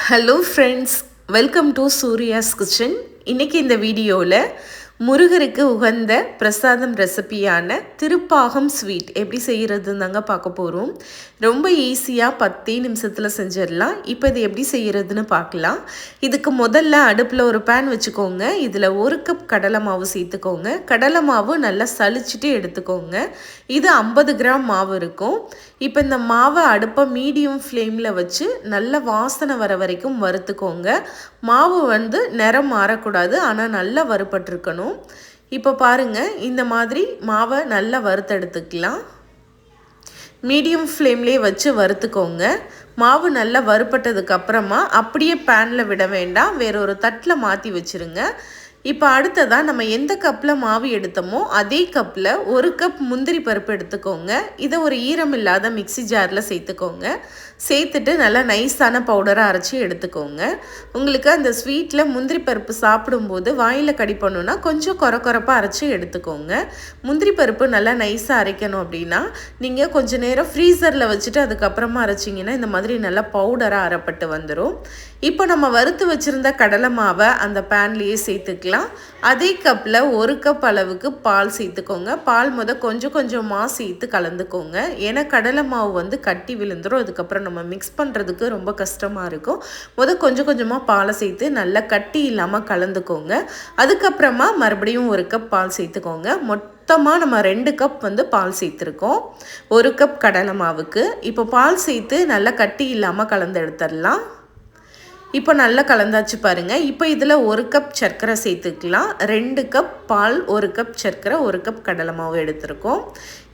Hello friends, welcome to Surya's kitchen. இன்றைக்கி இந்த வீடியோவில் முருகருக்கு உகந்த பிரசாதம் ரெசிபியான திருப்பாகம் ஸ்வீட் எப்படி செய்கிறதுன்னு தாங்க பார்க்க போகிறோம். ரொம்ப ஈஸியாக 10 நிமிஷத்தில் செஞ்சிடலாம். இப்போ இது எப்படி செய்கிறதுன்னு பார்க்கலாம். இதுக்கு முதல்ல அடுப்பில் ஒரு பேன் வச்சுக்கோங்க. இதில் 1 கப் கடலை மாவு சேர்த்துக்கோங்க. கடலை மாவு நல்லா சலிச்சுட்டு எடுத்துக்கோங்க. இது 50 கிராம் மாவு இருக்கும். இப்போ இந்த மாவை அடுப்பை மீடியம் ஃப்ளேமில் வச்சு நல்ல வாசனை வர வரைக்கும் வறுத்துக்கோங்க. மாவு நிறம் மாறக்கூடாது, ஆனால் நல்லா வறுபட்டிருக்கணும். இப்போ பாருங்கள், இந்த மாதிரி மாவை நல்லா வறுத்தெடுத்துக்கலாம். மீடியம் ஃப்ளேம்லேயே வச்சு வறுத்துக்கோங்க. மாவு நல்லா வறுப்பட்டதுக்கு அப்புறமா அப்படியே பேனில் விட வேண்டாம், வேறொரு தட்டில் மாற்றி வச்சுருங்க. இப்போ அடுத்ததாக நம்ம எந்த கப்பில் மாவு எடுத்தோமோ அதே கப்பில் 1 கப் முந்திரி பருப்பு எடுத்துக்கோங்க. இதை ஒரு ஈரம் இல்லாத மிக்சி ஜாரில் சேர்த்துக்கோங்க. சேர்த்துட்டு நல்லா நைஸான பவுடராக அரைச்சி எடுத்துக்கோங்க. உங்களுக்கு அந்த ஸ்வீட்டில் முந்திரி பருப்பு சாப்பிடும்போது வாயில் கடிப்பணுன்னா கொஞ்சம் கொரப்பாக அரைச்சி எடுத்துக்கோங்க. முந்திரி பருப்பு நல்லா நைஸாக அரைக்கணும் அப்படின்னா நீங்கள் கொஞ்சம் நேரம் ஃப்ரீசரில் வச்சுட்டு அதுக்கப்புறமா அரைச்சிங்கன்னா இந்த மாதிரி நல்லா பவுடராக அரைப்பட்டு வந்துடும். இப்போ நம்ம வறுத்து வச்சுருந்த கடலை மாவை அந்த பேன்லேயே சேர்த்துக்கலாம். அதே கப்பில் 1 கப் அளவுக்கு பால் சேர்த்துக்கோங்க. பால் கொஞ்சம் கொஞ்சமாக சேர்த்து கலந்துக்கோங்க. ஏன்னா கடலை மாவு கட்டி விழுந்துடும். அதுக்கப்புறம் நம்ம மிக்ஸ் பண்ணுறதுக்கு ரொம்ப கஷ்டமாக இருக்கும். கொஞ்சம் கொஞ்சமாக பாலை சேர்த்து நல்லா கட்டி இல்லாமல் கலந்துக்கோங்க. அதுக்கப்புறமா மறுபடியும் 1 கப் பால் சேர்த்துக்கோங்க. மொத்தமாக நம்ம 2 கப் பால் சேர்த்துருக்கோம் 1 கப் கடலை மாவுக்கு. இப்போ பால் சேர்த்து நல்லா கட்டி இல்லாமல் கலந்து எடுத்துடலாம். இப்போ நல்லா கலந்தாச்சு பாருங்கள். இப்போ இதில் 1 கப் சர்க்கரை சேர்த்துக்கலாம். 2 கப் பால், 1 கப் சர்க்கரை, 1 கப் கடலை மாவு எடுத்துருக்கோம்.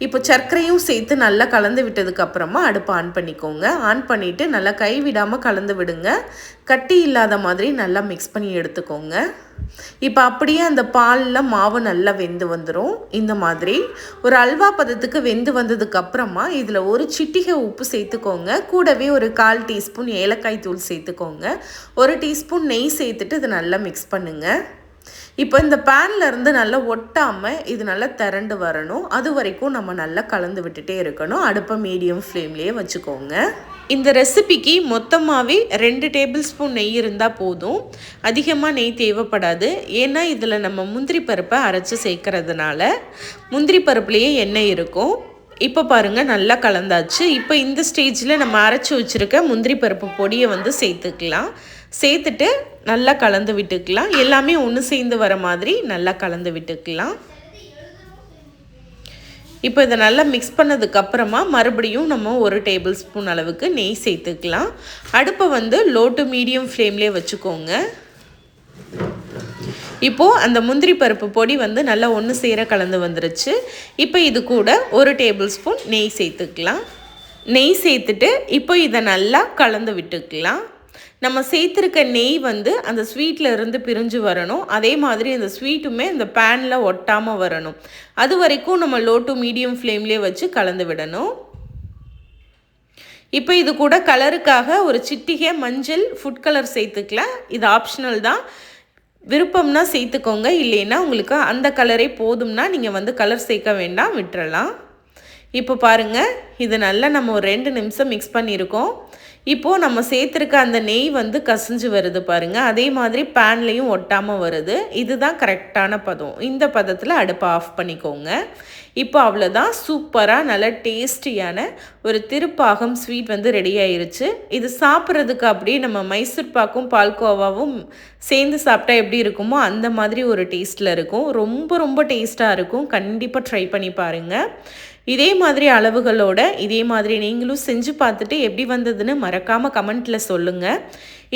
இப்போ சர்க்கரையும் சேர்த்து நல்லா கலந்து விட்டதுக்கப்புறமா அடுப்பு ஆன் பண்ணிக்கோங்க. ஆன் பண்ணிவிட்டு நல்லா கைவிடாமல் கலந்து விடுங்க. கட்டி இல்லாத மாதிரி நல்லா மிக்ஸ் பண்ணி எடுத்துக்கோங்க. இப்போ அப்படியே அந்த பாலில் மாவு நல்லா வெந்து வந்துடும். இந்த மாதிரி ஒரு அல்வா பதத்துக்கு வெந்து வந்ததுக்கப்புறமா இதில் 1 சிட்டிகை உப்பு சேர்த்துக்கோங்க. கூடவே ஒரு 1/4 டீஸ்பூன் ஏலக்காய் தூள் சேர்த்துக்கோங்க. 1 டீஸ்பூன் நெய் சேர்த்துட்டு இதை நல்லா மிக்ஸ் பண்ணுங்கள். இப்போ இந்த பேனில் இருந்து நல்லா ஒட்டாமல் இது நல்லா திரண்டு வரணும். அது வரைக்கும் நம்ம நல்லா கலந்து விட்டுட்டே இருக்கணும். அடுப்பை மீடியம் ஃப்ளேம்லேயே வச்சுக்கோங்க. இந்த ரெசிபிக்கு மொத்தமாகவே 2 டேபிள் ஸ்பூன் நெய் இருந்தால் போதும். அதிகமாக நெய் தேவைப்படாது. ஏன்னா இதில் நம்ம முந்திரி பருப்பை அரைச்சி சேர்க்கறதுனால முந்திரி பருப்புலேயே எண்ணெய் இருக்கும். இப்போ பாருங்கள், நல்லா கலந்தாச்சு. இப்போ இந்த ஸ்டேஜில் நம்ம அரைச்சி வச்சுருக்க முந்திரி பருப்பு பொடியை சேர்த்துக்கலாம். சேர்த்துட்டு நல்லா கலந்து விட்டுக்கலாம். எல்லாமே ஒன்று சேர்ந்து வர மாதிரி நல்லா கலந்து விட்டுக்கலாம். இப்போ இதை நல்லா மிக்ஸ் பண்ணதுக்கப்புறமா மறுபடியும் நம்ம 1 டேபிள் ஸ்பூன் அளவுக்கு நெய் சேர்த்துக்கலாம். அடுப்பை லோ டு மீடியம் ஃப்ளேம்லேயே வச்சுக்கோங்க. இப்போது அந்த முந்திரி பருப்பு பொடி நல்லா ஒன்று சேர கலந்து வந்துருச்சு. இப்போ இது கூட 1 டேபிள் ஸ்பூன் நெய் சேர்த்துக்கலாம். நெய் சேர்த்துட்டு இப்போ இதை நல்லா கலந்து விட்டுக்கலாம். நம்ம சேர்த்துருக்க நெய் அந்த ஸ்வீட்டில் இருந்து பிரிஞ்சு வரணும். அதே மாதிரி அந்த ஸ்வீட்டுமே அந்த பேனில் ஒட்டாமல் வரணும். அது வரைக்கும் நம்ம லோ டு மீடியம் ஃப்ளேம்லேயே வச்சு கலந்து விடணும். இப்போ இது கூட கலருக்காக ஒரு சிட்டிகை மஞ்சள் ஃபுட் கலர் சேர்த்துக்கலாம். இது ஆப்ஷனல் தான். விருப்பம்னா சேர்த்துக்கோங்க. இல்லைன்னா உங்களுக்கு அந்த கலரே போதும்னா நீங்கள் கலர் சேர்க்க வேண்டாம், விட்டுறலாம். இப்போ பாருங்கள், இது நல்லா நம்ம ஒரு 2 நிமிஷம் மிக்ஸ் பண்ணியிருக்கோம். இப்போது நம்ம சேர்த்துருக்க அந்த நெய் கசிஞ்சு வருது பாருங்கள். அதே மாதிரி பேன்லேயும் ஒட்டாமல் வருது. இதுதான் கரெக்டான பதம். இந்த பதத்தில் அடுப்பை ஆஃப் பண்ணிக்கோங்க. இப்போ அவ்வளோதான், சூப்பராக நல்ல டேஸ்டியான ஒரு திருப்பாகம் ஸ்வீட் ரெடி ஆயிருச்சு. இது சாப்பிட்றதுக்கு அப்படியே நம்ம மைசூர் பாக்கும் பால்கோவாவும் சேர்ந்து சாப்பிட்டா எப்படி இருக்குமோ அந்த மாதிரி ஒரு டேஸ்ட்டில் இருக்கும். ரொம்ப ரொம்ப டேஸ்ட்டாக இருக்கும். கண்டிப்பாக ட்ரை பண்ணி பாருங்கள். இதே மாதிரி அளவுகளோட இதே மாதிரி நீங்களும் செஞ்சு பார்த்துட்டு எப்படி வந்ததுன்னு மறக்காமல் கமெண்ட்டில் சொல்லுங்கள்.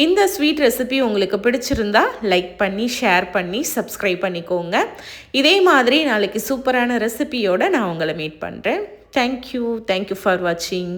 இந்த ஸ்வீட் ரெசிபி உங்களுக்கு பிடிச்சிருந்தா லைக் பண்ணி, ஷேர் பண்ணி, சப்ஸ்கிரைப் பண்ணிக்கோங்க. இதே மாதிரி நாளைக்கு சூப்பரான ரெசிபியோடு நான் உங்களை மீட் பண்ணுறேன். தேங்க்யூ ஃபார் வாட்சிங்.